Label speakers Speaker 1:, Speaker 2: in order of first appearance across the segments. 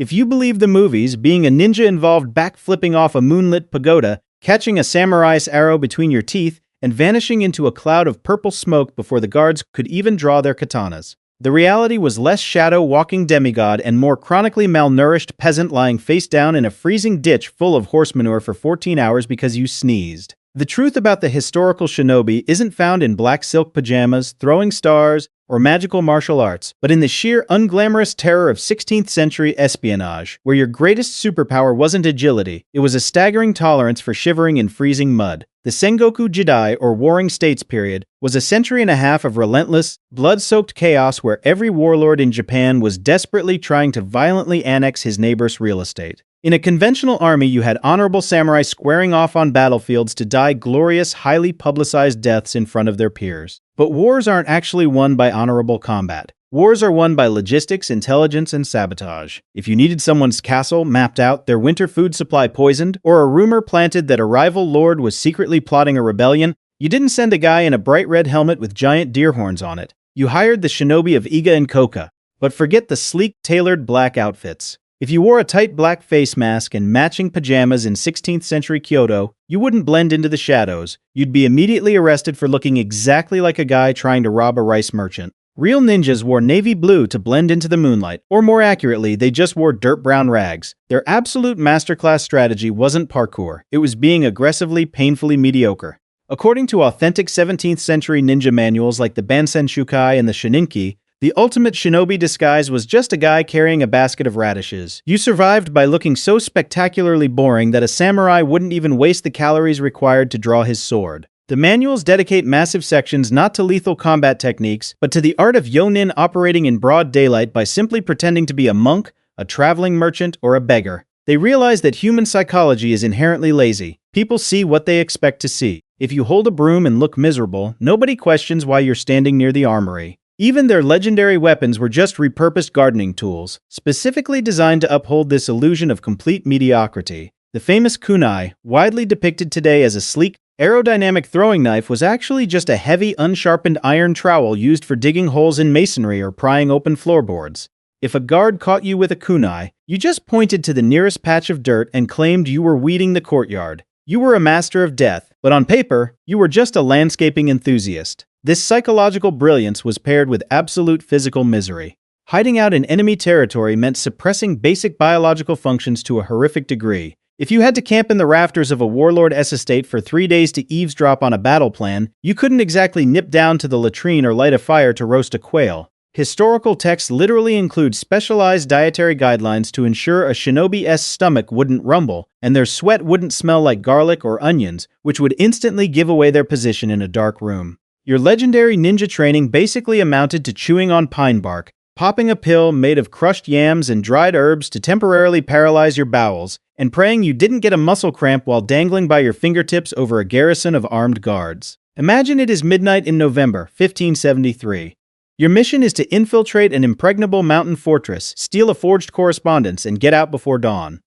Speaker 1: If you believe the movies, being a ninja involved backflipping off a moonlit pagoda, catching a samurai's arrow between your teeth, and vanishing into a cloud of purple smoke before the guards could even draw their katanas. The reality was less shadow-walking demigod and more chronically malnourished peasant lying face down in a freezing ditch full of horse manure for 14 hours because you sneezed. The truth about the historical shinobi isn't found in black silk pajamas, throwing stars, or magical martial arts, but in the sheer unglamorous terror of 16th century espionage, where your greatest superpower wasn't agility, it was a staggering tolerance for shivering in freezing mud. The Sengoku Jidai, or Warring States period, was a century and a half of relentless, blood-soaked chaos where every warlord in Japan was desperately trying to violently annex his neighbor's real estate. In a conventional army, you had honorable samurai squaring off on battlefields to die glorious, highly publicized deaths in front of their peers. But wars aren't actually won by honorable combat. Wars are won by logistics, intelligence, and sabotage. If you needed someone's castle mapped out, their winter food supply poisoned, or a rumor planted that a rival lord was secretly plotting a rebellion, you didn't send a guy in a bright red helmet with giant deer horns on it. You hired the shinobi of Iga and Koka. But forget the sleek, tailored black outfits. If you wore a tight black face mask and matching pajamas in 16th century Kyoto, you wouldn't blend into the shadows. You'd be immediately arrested for looking exactly like a guy trying to rob a rice merchant. Real ninjas wore navy blue to blend into the moonlight, or more accurately, they just wore dirt brown rags. Their absolute masterclass strategy wasn't parkour, it was being aggressively, painfully mediocre. According to authentic 17th century ninja manuals like the Bansen Shukai and the Shininki, the ultimate shinobi disguise was just a guy carrying a basket of radishes. You survived by looking so spectacularly boring that a samurai wouldn't even waste the calories required to draw his sword. The manuals dedicate massive sections not to lethal combat techniques, but to the art of yonin operating in broad daylight by simply pretending to be a monk, a traveling merchant, or a beggar. They realize that human psychology is inherently lazy. People see what they expect to see. If you hold a broom and look miserable, nobody questions why you're standing near the armory. Even their legendary weapons were just repurposed gardening tools, specifically designed to uphold this illusion of complete mediocrity. The famous kunai, widely depicted today as a sleek, aerodynamic throwing knife, was actually just a heavy, unsharpened iron trowel used for digging holes in masonry or prying open floorboards. If a guard caught you with a kunai, you just pointed to the nearest patch of dirt and claimed you were weeding the courtyard. You were a master of death, but on paper, you were just a landscaping enthusiast. This psychological brilliance was paired with absolute physical misery. Hiding out in enemy territory meant suppressing basic biological functions to a horrific degree. If you had to camp in the rafters of a warlord's estate for 3 days to eavesdrop on a battle plan, you couldn't exactly nip down to the latrine or light a fire to roast a quail. Historical texts literally include specialized dietary guidelines to ensure a shinobi's stomach wouldn't rumble, and their sweat wouldn't smell like garlic or onions, which would instantly give away their position in a dark room. Your legendary ninja training basically amounted to chewing on pine bark, popping a pill made of crushed yams and dried herbs to temporarily paralyze your bowels, and praying you didn't get a muscle cramp while dangling by your fingertips over a garrison of armed guards. Imagine it is midnight in November, 1573. Your mission is to infiltrate an impregnable mountain fortress, steal a forged correspondence, and get out before dawn.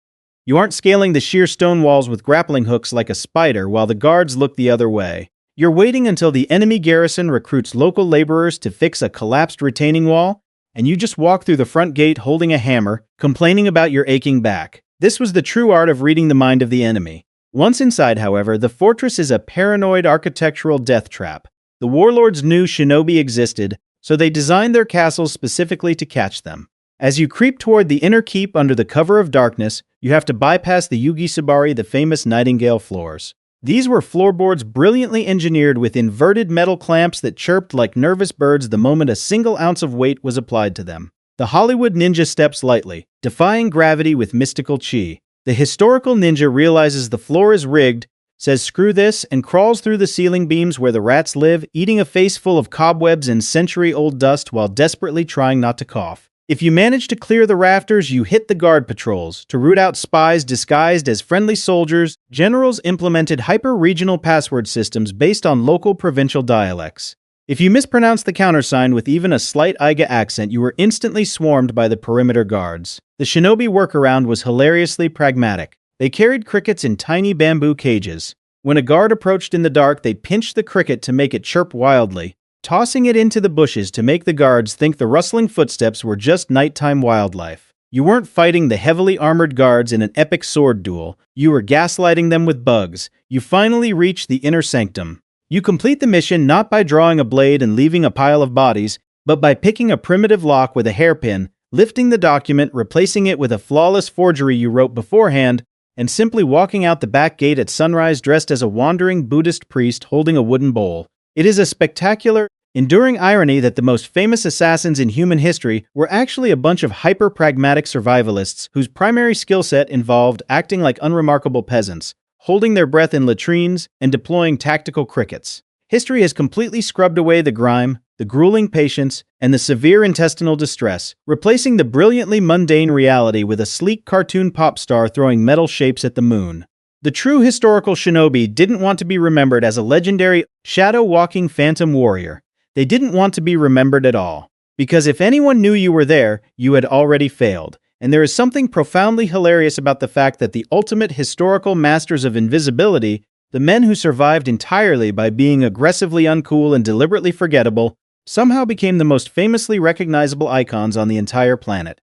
Speaker 1: You aren't scaling the sheer stone walls with grappling hooks like a spider while the guards look the other way. You're waiting until the enemy garrison recruits local laborers to fix a collapsed retaining wall, and you just walk through the front gate holding a hammer, complaining about your aching back. This was the true art of reading the mind of the enemy. Once inside, however, the fortress is a paranoid architectural death trap. The warlords knew shinobi existed, so they designed their castles specifically to catch them. As you creep toward the inner keep under the cover of darkness, you have to bypass the yugi-sabari, the famous nightingale floors. These were floorboards brilliantly engineered with inverted metal clamps that chirped like nervous birds the moment a single ounce of weight was applied to them. The Hollywood ninja steps lightly, defying gravity with mystical chi. The historical ninja realizes the floor is rigged, says screw this, and crawls through the ceiling beams where the rats live, eating a face full of cobwebs and century-old dust while desperately trying not to cough. If you manage to clear the rafters, you hit the guard patrols. To root out spies disguised as friendly soldiers, generals implemented hyper-regional password systems based on local provincial dialects. If you mispronounced the countersign with even a slight Iga accent, you were instantly swarmed by the perimeter guards. The shinobi workaround was hilariously pragmatic. They carried crickets in tiny bamboo cages. When a guard approached in the dark, they pinched the cricket to make it chirp wildly, tossing it into the bushes to make the guards think the rustling footsteps were just nighttime wildlife. You weren't fighting the heavily armored guards in an epic sword duel. You were gaslighting them with bugs. You finally reach the inner sanctum. You complete the mission not by drawing a blade and leaving a pile of bodies, but by picking a primitive lock with a hairpin, lifting the document, replacing it with a flawless forgery you wrote beforehand, and simply walking out the back gate at sunrise dressed as a wandering Buddhist priest holding a wooden bowl. It is a spectacular, enduring irony that the most famous assassins in human history were actually a bunch of hyper-pragmatic survivalists whose primary skill set involved acting like unremarkable peasants, holding their breath in latrines, and deploying tactical crickets. History has completely scrubbed away the grime, the grueling patience, and the severe intestinal distress, replacing the brilliantly mundane reality with a sleek cartoon pop star throwing metal shapes at the moon. The true historical shinobi didn't want to be remembered as a legendary, shadow-walking phantom warrior. They didn't want to be remembered at all. Because if anyone knew you were there, you had already failed. And there is something profoundly hilarious about the fact that the ultimate historical masters of invisibility, the men who survived entirely by being aggressively uncool and deliberately forgettable, somehow became the most famously recognizable icons on the entire planet.